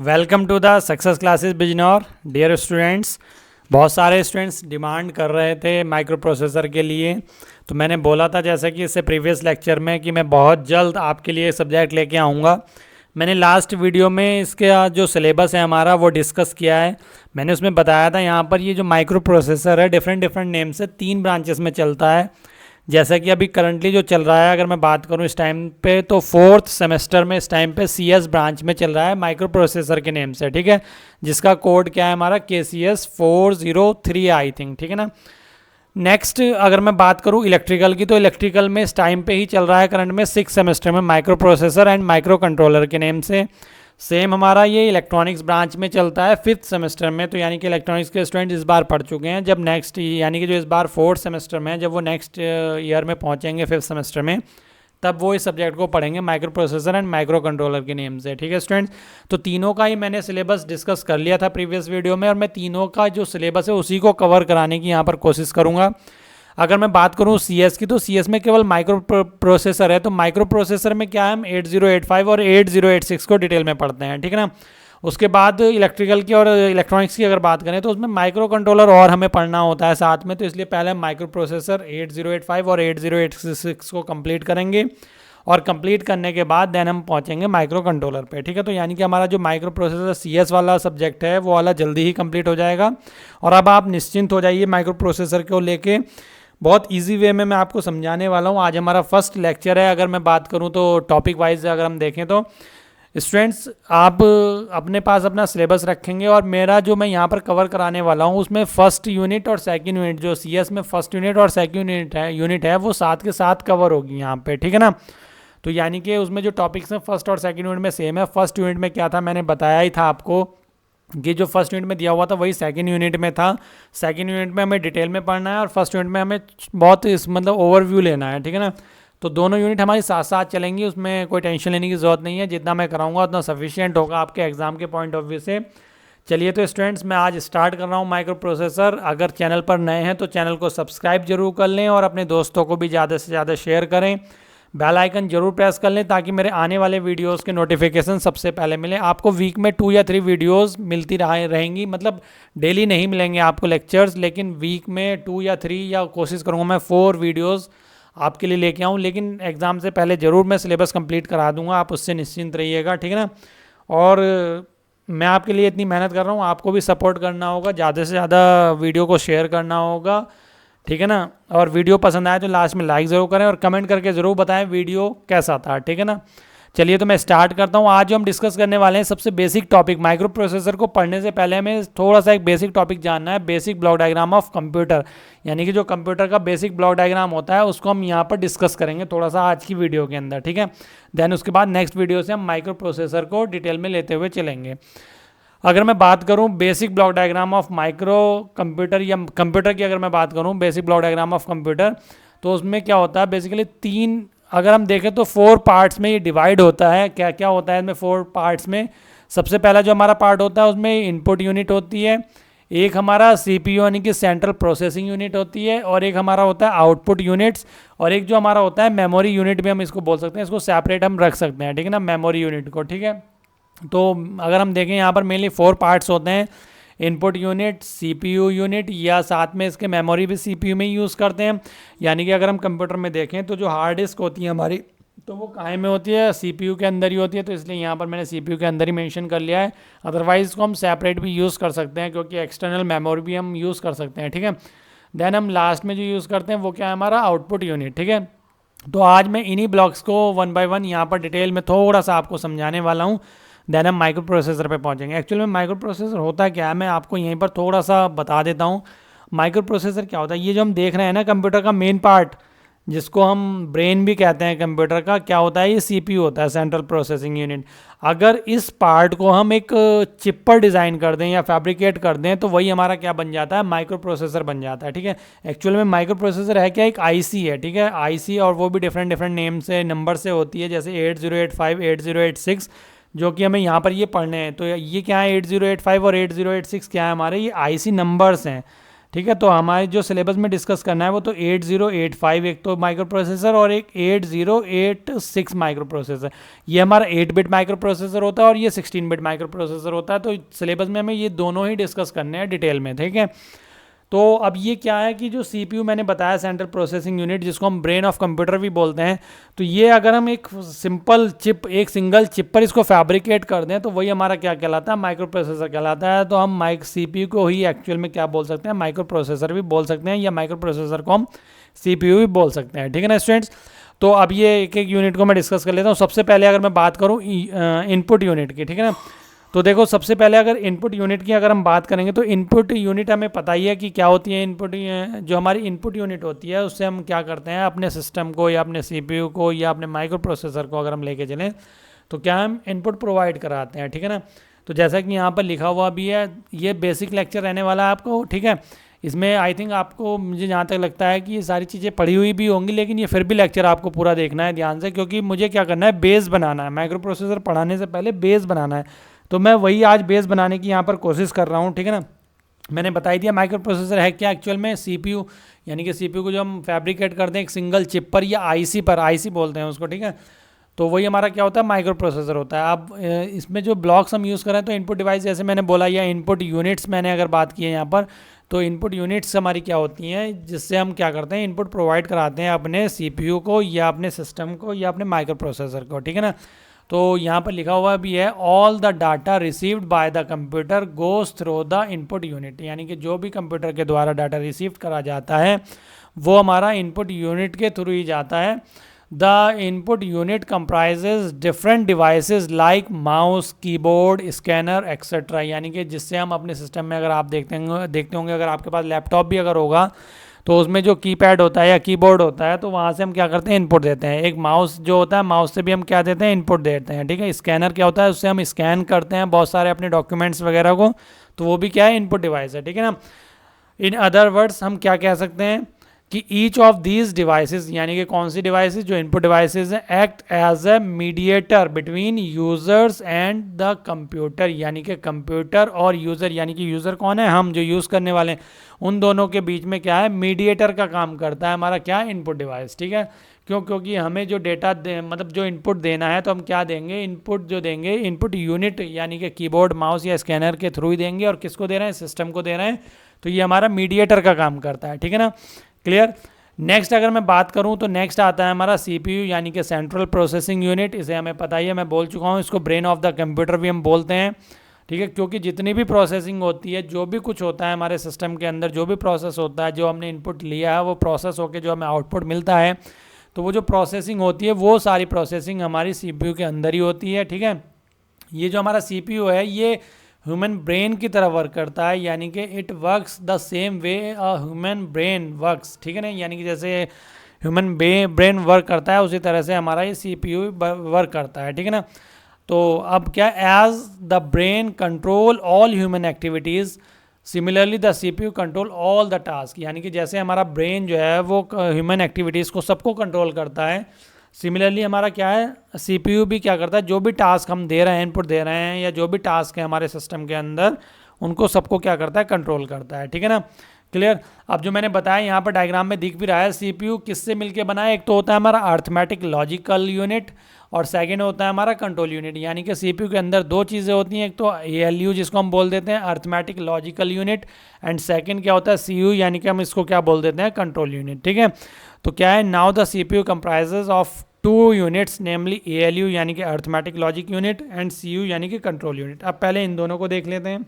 Welcome to the success classes Bijnor. Dear students, बहुत सारे students demand कर रहे थे माइक्रो प्रोसेसर के लिए। तो मैंने बोला था जैसे कि इससे प्रीवियस लेक्चर में कि मैं बहुत जल्द आपके लिए सब्जेक्ट लेके आऊँगा। मैंने लास्ट वीडियो में इसके जो सिलेबस है हमारा वो डिस्कस किया है। मैंने उसमें बताया था यहाँ पर ये जो माइक्रो प्रोसेसर है डिफरेंट डिफरेंट नेम से 3 ब्रांचेस में चलता है। जैसा कि अभी करंटली जो चल रहा है, अगर मैं बात करूं इस टाइम पे, तो 4th सेमेस्टर में इस टाइम पे CS ब्रांच में चल रहा है माइक्रो प्रोसेसर के नेम से, ठीक है, जिसका कोड क्या है हमारा KCS 403 आई थिंक, ठीक है ना। नेक्स्ट अगर मैं बात करूं इलेक्ट्रिकल की, तो इलेक्ट्रिकल में इस टाइम पे ही चल रहा है करंट में 6th सेमेस्टर में micro processor and micro controller के नेम से। सेम हमारा ये इलेक्ट्रॉनिक्स ब्रांच में चलता है 5th सेमेस्टर में। तो यानी कि इलेक्ट्रॉनिक्स के स्टूडेंट इस बार पढ़ चुके हैं। जब नेक्स्ट यानी कि जो इस बार 4th सेमेस्टर में है, जब वो नेक्स्ट ईयर में पहुंचेंगे 5th सेमेस्टर में, तब वो इस सब्जेक्ट को पढ़ेंगे micro processor and micro controller के नेम से, ठीक है स्टूडेंट्स। तो तीनों का ही मैंने सिलेबस डिस्कस कर लिया था प्रीवियस वीडियो में, और मैं तीनों का जो सिलेबस है उसी को कवर कराने की यहाँ पर कोशिश करूँगा। अगर मैं बात करूं CS की, तो CS में केवल माइक्रो प्रोसेसर है। तो माइक्रो प्रोसेसर में क्या है, हम 8085 और 8086 को डिटेल में पढ़ते हैं, ठीक है ना। उसके बाद इलेक्ट्रिकल की और इलेक्ट्रॉनिक्स की अगर बात करें तो उसमें माइक्रो कंट्रोलर और हमें पढ़ना होता है साथ में। तो इसलिए पहले हम माइक्रो प्रोसेसर 8085 और 8086 को कंप्लीट करेंगे, और कंप्लीट करने के बाद देन हम पहुंचेंगे माइक्रो कंट्रोलर पे, ठीक है। तो यानी कि हमारा जो माइक्रो प्रोसेसर CS वाला सब्जेक्ट है वो वाला जल्दी ही कंप्लीट हो जाएगा। और अब आप निश्चिंत हो जाइए माइक्रो प्रोसेसर को लेके। बहुत इजी वे में मैं आपको समझाने वाला हूँ। आज हमारा फर्स्ट लेक्चर है। अगर मैं बात करूँ तो टॉपिक वाइज अगर हम देखें तो स्टूडेंट्स, आप अपने पास अपना सिलेबस रखेंगे, और मेरा जो मैं यहाँ पर कवर कराने वाला हूँ उसमें फर्स्ट यूनिट और सेकंड यूनिट, जो CS में फर्स्ट यूनिट और सेकंड यूनिट है वो साथ के साथ कवर होगी यहाँ पे, ठीक है ना। तो यानी कि उसमें जो टॉपिक्स हैं फर्स्ट और सेकंड यूनिट में सेम है। फर्स्ट यूनिट में क्या था मैंने बताया ही था आपको कि जो फर्स्ट यूनिट में दिया हुआ था वही सेकंड यूनिट में था। सेकंड यूनिट में हमें डिटेल में पढ़ना है, और फर्स्ट यूनिट में हमें बहुत मतलब ओवरव्यू लेना है, ठीक है ना। तो दोनों यूनिट हमारी साथ साथ चलेंगी, उसमें कोई टेंशन लेने की ज़रूरत नहीं है। जितना मैं कराऊंगा उतना सफिशिएंट होगा आपके एग्जाम के पॉइंट ऑफ व्यू से। चलिए तो स्टूडेंट्स, मैं आज स्टार्ट कर रहा हूँ माइक्रो प्रोसेसर। अगर चैनल पर नए हैं तो चैनल को सब्सक्राइब जरूर कर लें, और अपने दोस्तों को भी ज़्यादा से ज़्यादा शेयर करें। बेल आइकन जरूर प्रेस कर लें ताकि मेरे आने वाले वीडियोस के नोटिफिकेशन सबसे पहले मिले। आपको वीक में 2 या 3 वीडियोस मिलती रहेंगी, मतलब डेली नहीं मिलेंगे आपको लेक्चर्स, लेकिन वीक में 2 या 3, या कोशिश करूँगा मैं 4 वीडियोस आपके लिए लेके आऊँ। लेकिन एग्ज़ाम से पहले ज़रूर मैं सिलेबस कंप्लीट करा दूँगा, आप उससे निश्चिंत रहिएगा, ठीक है ना। और मैं आपके लिए इतनी मेहनत कर रहा हूँ, आपको भी सपोर्ट करना होगा, ज़्यादा से ज़्यादा वीडियो को शेयर करना होगा, ठीक है ना। और वीडियो पसंद आए तो लास्ट में लाइक ज़रूर करें, और कमेंट करके ज़रूर बताएं वीडियो कैसा था, ठीक है ना। चलिए तो मैं स्टार्ट करता हूँ। आज जो हम डिस्कस करने वाले हैं सबसे बेसिक टॉपिक, माइक्रो प्रोसेसर को पढ़ने से पहले हमें थोड़ा सा एक बेसिक टॉपिक जानना है, basic block diagram of computer. यानी कि जो कंप्यूटर का बेसिक ब्लॉक डायग्राम होता है उसको हम यहाँ पर डिस्कस करेंगे थोड़ा सा आज की वीडियो के अंदर, ठीक है। देन उसके बाद नेक्स्ट वीडियो से हम माइक्रो प्रोसेसर को डिटेल में लेते हुए चलेंगे। अगर मैं बात करूं basic block diagram of micro computer, या कंप्यूटर की अगर मैं बात करूं basic block diagram of computer, तो उसमें क्या होता है बेसिकली 3, अगर हम देखें तो 4 पार्ट्स में ये डिवाइड होता है। क्या क्या होता है इसमें 4 पार्ट्स में? सबसे पहला जो हमारा पार्ट होता है उसमें इनपुट यूनिट होती है, एक हमारा CPU यानी कि सेंट्रल प्रोसेसिंग यूनिट होती है, और एक हमारा होता है आउटपुट यूनिट्स, और एक जो हमारा होता है मेमोरी यूनिट भी हम इसको बोल सकते हैं। इसको सेपरेट हम रख सकते हैं, ठीक है ना, मेमोरी यूनिट को, ठीक है। तो अगर हम देखें यहाँ पर मेनली 4 पार्ट्स होते हैं, इनपुट यूनिट, CPU यूनिट, या साथ में इसके मेमोरी भी CPU में ही यूज़ करते हैं। यानी कि अगर हम कंप्यूटर में देखें तो जो हार्ड डिस्क होती है हमारी, तो वो कहाँ में होती है, CPU के अंदर ही होती है। तो इसलिए यहाँ पर मैंने CPU के अंदर ही मेंशन कर लिया है। अदरवाइज इसको हम सेपरेट भी यूज़ कर सकते हैं, क्योंकि एक्सटर्नल मेमोरी भी हम यूज़ कर सकते हैं, ठीक है। देन हम लास्ट में जो यूज़ करते हैं वो क्या है, हमारा आउटपुट यूनिट, ठीक है। तो आज मैं इन्हीं ब्लॉक्स को 1 बाय 1 यहाँ पर डिटेल में थोड़ा सा आपको समझाने वाला हूँ। देन हम माइक्रो प्रोसेसर पे पहुंचेंगे। एक्चुअली में माइक्रो प्रोसेसर होता क्या है मैं आपको यहीं पर थोड़ा सा बता देता हूँ। माइक्रो प्रोसेसर क्या होता है, ये जो हम देख रहे हैं ना कंप्यूटर का मेन पार्ट, जिसको हम ब्रेन भी कहते हैं कंप्यूटर का, क्या होता है, ये CPU होता है, सेंट्रल प्रोसेसिंग यूनिट। अगर इस पार्ट को हम एक चिप पर डिज़ाइन कर दें या फैब्रिकेट कर दें तो वही हमारा क्या बन जाता है, माइक्रो प्रोसेसर बन जाता है, ठीक है। एक्चुअल में माइक्रो प्रोसेसर है क्या, एक IC है, ठीक है, IC, और वो भी डिफरेंट डिफरेंट नेम से, नंबर से होती है, जैसे 8085, 8086, जो कि हमें यहाँ पर ये पढ़ने हैं। तो ये क्या है, 8085 और 8086 क्या है हमारे, ये IC नंबर्स हैं, ठीक है। तो हमारे जो सिलेबस में डिस्कस करना है वो तो 8085 एक तो माइक्रो प्रोसेसर और एक 8086 माइक्रो प्रोसेसर, ये हमारा 8 बिट माइक्रो प्रोसेसर होता है और ये 16 बिट माइक्रो प्रोसेसर होता है। तो सिलेबस में हमें ये दोनों ही डिस्कस करने हैं डिटेल में, ठीक है। तो अब ये क्या है कि जो CPU मैंने बताया, सेंट्रल प्रोसेसिंग यूनिट, जिसको हम ब्रेन ऑफ कंप्यूटर भी बोलते हैं, तो ये अगर हम एक सिंपल चिप, एक सिंगल चिप पर इसको फैब्रिकेट कर दें तो वही हमारा क्या कहलाता है, माइक्रो प्रोसेसर कहलाता है। तो हम CPU को ही एक्चुअल में क्या बोल सकते हैं, माइक्रो प्रोसेसर भी बोल सकते हैं, या माइक्रो प्रोसेसर को हम CPU भी बोल सकते हैं, ठीक है ना स्टूडेंट्स। तो अब ये एक एक यूनिट को मैं डिस्कस कर लेता हूँ। सबसे पहले अगर मैं बात करूँ इनपुट यूनिट की, ठीक है ना, तो देखो सबसे पहले अगर इनपुट यूनिट की अगर हम बात करेंगे तो इनपुट यूनिट हमें पता ही है कि क्या होती है। इनपुट जो हमारी इनपुट यूनिट होती है उससे हम क्या करते हैं, अपने सिस्टम को या अपने CPU को या अपने माइक्रो प्रोसेसर को अगर हम लेके चलें तो क्या हम इनपुट प्रोवाइड कराते हैं, ठीक है ना। तो जैसा कि यहाँ पर लिखा हुआ भी है, ये बेसिक लेक्चर रहने वाला है आपको, ठीक है। इसमें आई थिंक आपको, मुझे जहाँ तक लगता है कि ये सारी चीज़ें पढ़ी हुई भी होंगी, लेकिन ये फिर भी लेक्चर आपको पूरा देखना है ध्यान से, क्योंकि मुझे क्या करना है, बेस बनाना है। माइक्रो प्रोसेसर पढ़ाने से पहले बेस बनाना है, तो मैं वही आज बेस बनाने की यहाँ पर कोशिश कर रहा हूँ, ठीक है ना। मैंने बता ही दिया माइक्रो प्रोसेसर है क्या एक्चुअल में, CPU, यानी कि CPU को जो हम फैब्रिकेट करते हैं एक सिंगल चिप पर या IC पर, IC बोलते हैं उसको, ठीक है। तो वही हमारा क्या होता है, माइक्रो प्रोसेसर होता है। अब इसमें जो ब्लॉक्स हम यूज़ करें तो इनपुट डिवाइस, जैसे मैंने बोला, या इनपुट यूनिट्स मैंने अगर बात की है यहाँ पर, तो इनपुट यूनिट्स हमारी क्या होती हैं, जिससे हम क्या करते हैं, इनपुट प्रोवाइड कराते हैं अपने CPU को या अपने सिस्टम को या अपने माइक्रो प्रोसेसर को, ठीक है ना। तो यहाँ पर लिखा हुआ भी है, all the data received by the computer goes through the input unit, यानी कि जो भी कंप्यूटर के द्वारा डाटा रिसीव करा जाता है वो हमारा इनपुट यूनिट के थ्रू ही जाता है। The input unit comprises different devices like mouse, keyboard, scanner etcetera, यानी कि जिससे हम अपने सिस्टम में, अगर आप देखते होंगे अगर आपके पास लैपटॉप भी अगर होगा तो उसमें जो कीपैड होता है या कीबोर्ड होता है, तो वहाँ से हम क्या करते हैं, इनपुट देते हैं। एक माउस जो होता है, माउस से भी हम क्या देते हैं, इनपुट देते हैं, ठीक है। स्कैनर क्या होता है, उससे हम स्कैन करते हैं बहुत सारे अपने डॉक्यूमेंट्स वगैरह को, तो वो भी क्या है, इनपुट डिवाइस है, ठीक है ना। इन अदर वर्ड्स हम क्या कह सकते हैं कि ईच ऑफ दीज डिवाइसेस, यानी कि कौन सी डिवाइसेस, जो इनपुट डिवाइसेस हैं, act as a mediator between users and the computer, यानी कि कंप्यूटर और यूज़र, यानी कि यूज़र कौन है, हम जो यूज़ करने वाले हैं, उन दोनों के बीच में क्या है, मीडिएटर का काम करता है हमारा क्या, इनपुट डिवाइस, ठीक है। क्यों, क्योंकि हमें जो डेटा मतलब जो इनपुट देना है तो हम क्या देंगे, इनपुट जो देंगे, इनपुट यूनिट यानी कि कीबोर्ड, माउस या स्कैनर के थ्रू ही देंगे, और किसको दे रहे हैं, सिस्टम को दे रहे हैं। तो ये हमारा मीडिएटर का काम करता है, ठीक है ना, क्लियर। नेक्स्ट अगर मैं बात करूं तो नेक्स्ट आता है हमारा CPU, यानी कि सेंट्रल प्रोसेसिंग यूनिट। इसे हमें पता ही है, मैं बोल चुका हूं, इसको ब्रेन ऑफ द कंप्यूटर भी हम बोलते हैं, ठीक है। क्योंकि जितनी भी प्रोसेसिंग होती है, जो भी कुछ होता है हमारे सिस्टम के अंदर, जो भी प्रोसेस होता है, जो हमने इनपुट लिया है वो प्रोसेस होकर जो हमें आउटपुट मिलता है, तो वो जो प्रोसेसिंग होती है वो सारी प्रोसेसिंग हमारी CPU के अंदर ही होती है, ठीक है। ये जो हमारा CPU है ये ह्यूमन ब्रेन की तरह वर्क करता है, यानी कि it works the same way a human brain works, ठीक है ना। यानी कि जैसे ह्यूमन ब्रेन वर्क करता है उसी तरह से हमारा ये CPU वर्क करता है, ठीक है ना। तो अब क्या, as the brain control all human activities, similarly the CPU control all the task, यानी कि जैसे हमारा ब्रेन जो है वो ह्यूमन एक्टिविटीज़ को सबको कंट्रोल करता है, सिमिलरली हमारा क्या है, CPU भी क्या करता है, जो भी टास्क हम दे रहे हैं, इनपुट दे रहे हैं, या जो भी टास्क है हमारे सिस्टम के अंदर, उनको सबको क्या करता है, कंट्रोल करता है, ठीक है ना, क्लियर। अब जो मैंने बताया यहाँ पर डायग्राम में दिख भी रहा है, CPU किससे मिलके बना है, एक तो होता है हमारा अर्थमेटिक लॉजिकल यूनिट और सेकंड होता है हमारा कंट्रोल यूनिट। यानी कि CPU के अंदर दो चीज़ें होती हैं, एक तो ALU जिसको हम बोल देते हैं arithmetic logical unit, and second क्या होता है CU, यानी कि हम इसको क्या बोल देते हैं, कंट्रोल यूनिट, ठीक है। तो क्या है, now the CPU comprises of two units, namely ALU यानी कि arithmetic logic unit and CU यानी कि कंट्रोल यूनिट। अब पहले इन दोनों को देख लेते हैं।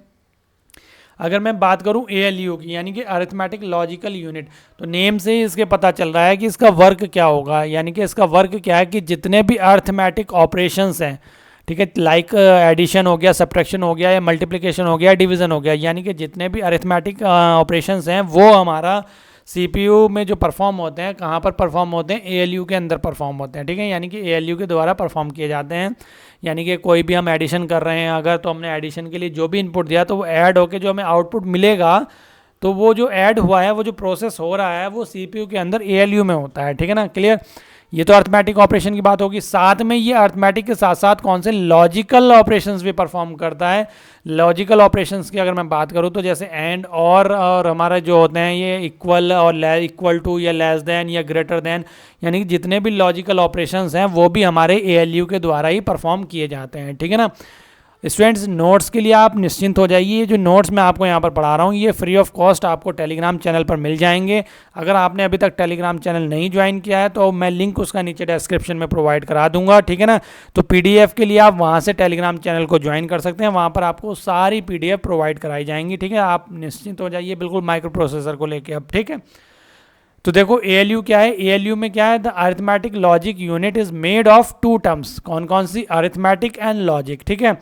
अगर मैं बात करूं ALU की, यानी कि अरिथमेटिक लॉजिकल यूनिट, तो नेम से ही इसके पता चल रहा है कि इसका वर्क क्या होगा। यानी कि इसका वर्क क्या है कि जितने भी अरिथमेटिक ऑपरेशंस हैं, ठीक है, लाइक एडिशन हो गया, सब्ट्रैक्शन हो गया, या मल्टीप्लिकेशन हो गया, डिवीज़न हो गया, यानी कि जितने भी अरिथमेटिक ऑपरेशंस हैं वो हमारा CPU में जो परफॉर्म होते हैं, कहाँ पर परफॉर्म होते हैं, ALU के अंदर परफॉर्म होते हैं, ठीक है। यानी कि ALU के द्वारा परफॉर्म किए जाते हैं। यानी कि कोई भी हम एडिशन कर रहे हैं अगर, तो हमने एडिशन के लिए जो भी इनपुट दिया तो वो ऐड होके जो हमें आउटपुट मिलेगा, तो वो जो ऐड हुआ है, वो जो प्रोसेस हो रहा है, वो CPU के अंदर ALU में होता है, ठीक है ना, क्लियर। ये तो अर्थमेटिक ऑपरेशन की बात होगी। साथ में ये अर्थमेटिक के साथ साथ कौन से लॉजिकल ऑपरेशंस भी परफॉर्म करता है। लॉजिकल ऑपरेशंस की अगर मैं बात करूँ तो जैसे एंड और हमारा जो होते हैं ये इक्वल और इक्वल टू या लेस देन या ग्रेटर देन, यानी कि जितने भी लॉजिकल ऑपरेशंस हैं वो भी हमारे ALU के द्वारा ही परफॉर्म किए जाते हैं, ठीक है ना। स्टूडेंट्स, नोट्स के लिए आप निश्चिंत हो जाइए। ये जो नोट्स मैं आपको यहाँ पर पढ़ा रहा हूँ ये फ्री ऑफ कॉस्ट आपको टेलीग्राम चैनल पर मिल जाएंगे। अगर आपने अभी तक टेलीग्राम चैनल नहीं ज्वाइन किया है तो मैं लिंक उसका नीचे डिस्क्रिप्शन में प्रोवाइड करा दूंगा, ठीक है ना। तो PDF के लिए आप वहाँ से टेलीग्राम चैनल को ज्वाइन कर सकते हैं, वहाँ पर आपको सारी PDF प्रोवाइड कराई जाएंगी, ठीक है। आप निश्चिंत हो जाइए बिल्कुल माइक्रो प्रोसेसर को लेकर अब, ठीक है। तो देखो ALU क्या है, ALU में क्या है, the arithmetic logic unit is made of 2 terms. कौन कौन सी, अरिथमेटिक एंड लॉजिक, ठीक है।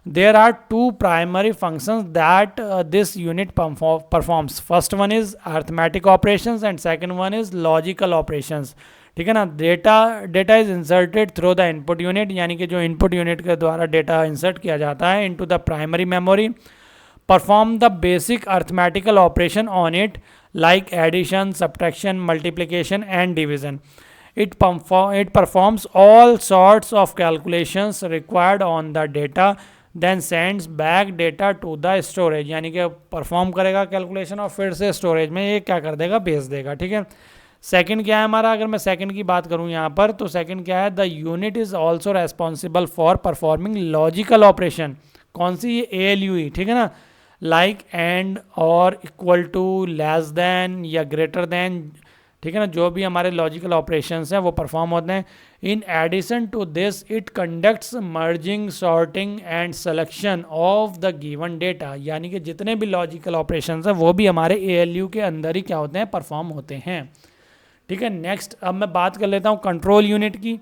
There are 2 primary functions that this unit performs. First one is arithmetic operations and second one is logical operations, ठीक है ना। Data is inserted through the input unit, यानी कि जो इनपुट यूनिट के द्वारा डेटा इंसर्ट किया जाता है into the primary memory, perform the basic arithmetical operation on it like addition, subtraction, multiplication and division. It performs all sorts of calculations required on the data, then sends back data to the storage. यानी कि perform करेगा calculation और फिर से storage में ये क्या कर देगा, भेज देगा, ठीक है। सेकंड क्या है हमारा, अगर मैं सेकंड की बात करूं यहाँ पर तो सेकंड क्या है, the unit is also responsible for performing logical operation. कौन सी, ये ALU, ठीक है ना, लाइक एंड और इक्वल टू, लेस देन या ग्रेटर देन, ठीक है ना, जो भी हमारे लॉजिकल ऑपरेशंस हैं वो परफॉर्म होते हैं. In addition to this it conducts merging, sorting and selection of the given data. यानी कि जितने भी लॉजिकल ऑपरेशंस हैं वो भी हमारे ALU के अंदर ही क्या होते हैं, परफॉर्म होते हैं, ठीक है. नेक्स्ट अब मैं बात कर लेता हूँ कंट्रोल यूनिट की,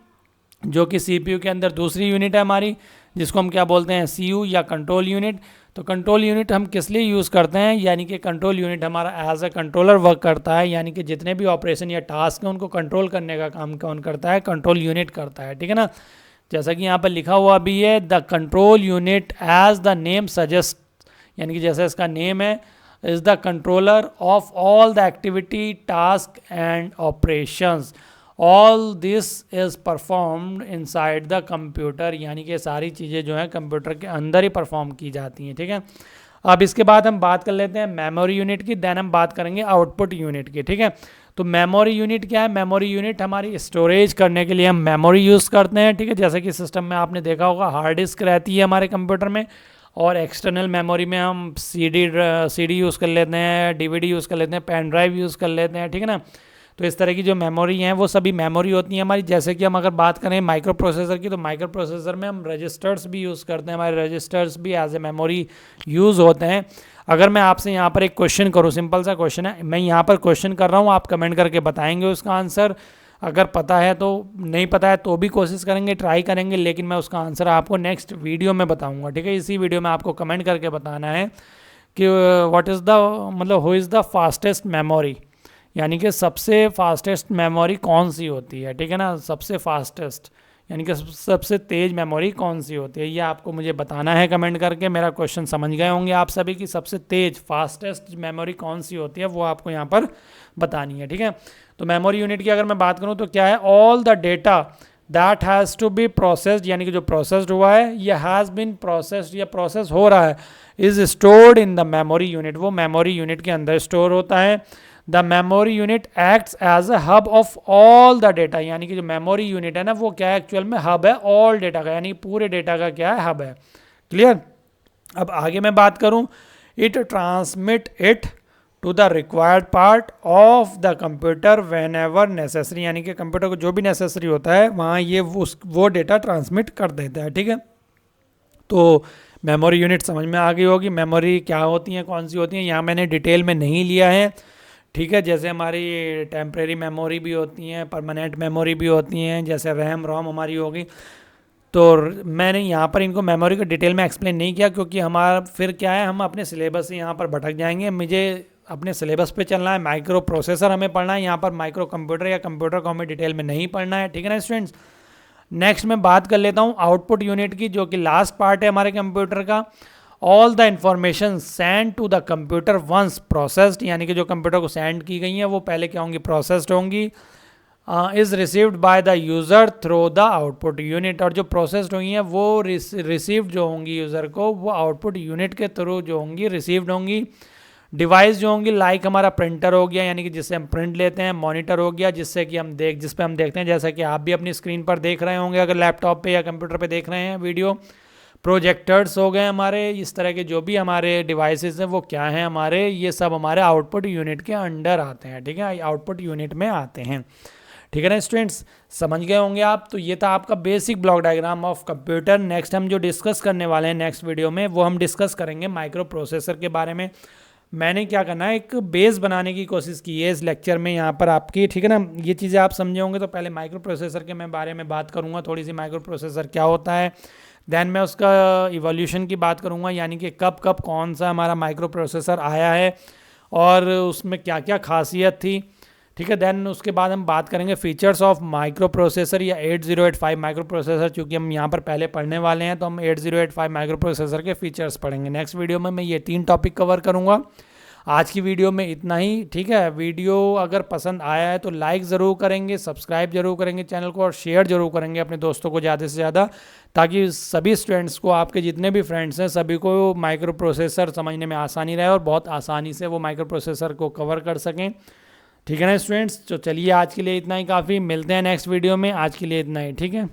जो कि CPU के अंदर दूसरी यूनिट है हमारी, जिसको हम क्या बोलते हैं, CU या कंट्रोल यूनिट. तो कंट्रोल यूनिट हम किस लिए यूज़ करते हैं, यानी कि कंट्रोल यूनिट हमारा एज अ कंट्रोलर वर्क करता है, यानी कि जितने भी ऑपरेशन या टास्क हैं उनको कंट्रोल करने का काम कौन करता है, कंट्रोल यूनिट करता है, ठीक है ना. जैसा कि यहाँ पर लिखा हुआ भी है, the control unit as the name suggest, यानी कि जैसा इसका नेम है, is the controller of all the activity, task and operations. All this is performed inside the computer, यानी कि सारी चीज़ें जो हैं कंप्यूटर के अंदर ही परफॉर्म की जाती हैं, ठीक है. अब इसके बाद हम बात कर लेते हैं मेमोरी यूनिट की, देन हम बात करेंगे आउटपुट यूनिट की, ठीक है. तो मेमोरी यूनिट क्या है, मेमोरी यूनिट हमारी स्टोरेज करने के लिए हम मेमोरी यूज़ करते हैं, ठीक है. जैसे कि सिस्टम में आपने देखा होगा हार्ड डिस्क रहती है हमारे कंप्यूटर में, और एक्सटर्नल मेमोरी में हम CD यूज़ कर लेते हैं, DVD यूज़ कर लेते हैं, पेन ड्राइव यूज़ कर लेते हैं, ठीक है ना. तो इस तरह की जो मेमोरी हैं वो सभी मेमोरी होती हैं हमारी. जैसे कि हम अगर बात करें माइक्रो प्रोसेसर की, तो माइक्रो प्रोसेसर में हम रजिस्टर्स भी यूज़ करते हैं, हमारे रजिस्टर्स भी एज ए मेमोरी यूज़ होते हैं. अगर मैं आपसे यहाँ पर एक क्वेश्चन करूँ, सिंपल सा क्वेश्चन है, मैं यहाँ पर क्वेश्चन कर रहा हूँ, आप कमेंट करके बताएंगे उसका आंसर. अगर पता है तो, नहीं पता है तो भी कोशिश करेंगे, ट्राई करेंगे, लेकिन मैं उसका आंसर आपको नेक्स्ट वीडियो में बताऊँगा, ठीक है. इसी वीडियो में आपको कमेंट करके बताना है कि व्हाट इज़ द, मतलब who is the fastest memory, यानी कि सबसे फास्टेस्ट मेमोरी कौन सी होती है, ठीक है ना. सबसे फास्टेस्ट यानी कि सबसे तेज़ मेमोरी कौन सी होती है, ये आपको मुझे बताना है कमेंट करके. मेरा क्वेश्चन समझ गए होंगे आप सभी की, सबसे तेज़ फास्टेस्ट मेमोरी कौन सी होती है वो आपको यहाँ पर बतानी है, ठीक है. तो मेमोरी यूनिट की अगर मैं बात करूँ तो क्या है, all the data that has to be processed, यानी कि जो प्रोसेस्ड हुआ है या हैज़ बिन प्रोसेस्ड या प्रोसेस हो रहा है, is stored in the memory unit, वो मेमोरी यूनिट के अंदर स्टोर होता है. The memory unit acts as a hub of all the data, यानी कि जो मेमोरी यूनिट है ना वो क्या है, एक्चुअल में हब है ऑल डेटा का, यानी पूरे डेटा का क्या है, हब है. क्लियर. अब आगे मैं बात करूं, it transmit it to the required part of the computer whenever necessary, यानी कि कंप्यूटर को जो भी नेसेसरी होता है वहाँ ये वो डेटा ट्रांसमिट कर देता है, ठीक है. तो मेमोरी यूनिट समझ में आ गई होगी, मेमोरी क्या होती हैं, कौन सी होती हैं, यहाँ मैंने डिटेल में नहीं लिया है, ठीक है. जैसे हमारी टेम्परेरी मेमोरी भी होती हैं, परमानेंट मेमोरी भी होती हैं, जैसे रैम रोम हमारी होगी. तो मैंने यहाँ पर इनको मेमोरी को डिटेल में एक्सप्लेन नहीं किया, क्योंकि हमारा फिर क्या है, हम अपने सिलेबस से यहाँ पर भटक जाएंगे. मुझे अपने सिलेबस पे चलना है, माइक्रो प्रोसेसर हमें पढ़ना है, यहाँ पर माइक्रो कंप्यूटर या कंप्यूटर को हमें डिटेल में नहीं पढ़ना है, ठीक है ना स्टूडेंट्स. नेक्स्ट मैं बात कर लेता हूँ आउटपुट यूनिट की, जो कि लास्ट पार्ट है हमारे कंप्यूटर का. All the information send to the computer once processed, यानी कि जो कंप्यूटर को सेंड की गई हैं वो पहले क्या होंगी, प्रोसेस्ड होंगी. Is received by the user through the output unit, और जो प्रोसेस्ड हुई हैं वो रिसीव्ड जो होंगी यूज़र को, वो आउटपुट यूनिट के थ्रू जो होंगी रिसीव्ड होंगी। डिवाइस जो होंगी लाइक हमारा प्रिंटर हो गया, यानी कि जिससे हम प्रिंट लेते हैं, मॉनिटर हो गया जिससे कि हम जिस पे हम देखते हैं, जैसा कि आप भी अपनी स्क्रीन पर देख रहे होंगे अगर लैपटॉप पे या कंप्यूटर पे देख रहे हैं वीडियो। प्रोजेक्टर्स हो गए हमारे, इस तरह के जो भी हमारे डिवाइसेस हैं वो क्या हैं हमारे, ये सब हमारे आउटपुट यूनिट के अंडर आते हैं, ठीक है, आउटपुट यूनिट में आते हैं, ठीक है ना स्टूडेंट्स, समझ गए होंगे आप। तो ये था आपका basic block diagram of computer. Next हम जो डिस्कस करने वाले हैं नेक्स्ट वीडियो में, वो हम डिस्कस करेंगे माइक्रो प्रोसेसर के बारे में। मैंने क्या करना है, एक बेस बनाने की कोशिश की है इस लेक्चर में यहाँ पर आपकी, ठीक है ना। ये चीज़ें आप समझे होंगे। तो पहले माइक्रो प्रोसेसर के मैं बारे में बात करूँगा, थोड़ी सी माइक्रो प्रोसेसर क्या होता है, देन मैं उसका इवोल्यूशन की बात करूँगा, यानी कि कब कब कौन सा हमारा माइक्रो प्रोसेसर आया है और उसमें क्या क्या खासियत थी, ठीक है। देन उसके बाद हम बात करेंगे फीचर्स ऑफ माइक्रो प्रोसेसर या 8085 माइक्रो प्रोसेसर, चूँकि हम यहाँ पर पहले पढ़ने वाले हैं तो हम 8085 माइक्रो प्रोसेसर के फीचर्स पढ़ेंगे। नेक्स्ट वीडियो में मैं ये 3 टॉपिक कवर करूँगा। आज की वीडियो में इतना ही, ठीक है। वीडियो अगर पसंद आया है तो लाइक ज़रूर करेंगे, सब्सक्राइब जरूर करेंगे चैनल को, और शेयर जरूर करेंगे अपने दोस्तों को ज़्यादा से ज़्यादा, ताकि सभी स्टूडेंट्स को, आपके जितने भी फ्रेंड्स हैं सभी को माइक्रो प्रोसेसर समझने में आसानी रहे और बहुत आसानी से वो माइक्रो प्रोसेसर को कवर कर सकें, ठीक है ना स्टूडेंट्स। तो चलिए आज के लिए इतना ही काफ़ी, मिलते हैं नेक्स्ट वीडियो में। आज के लिए इतना ही, ठीक है।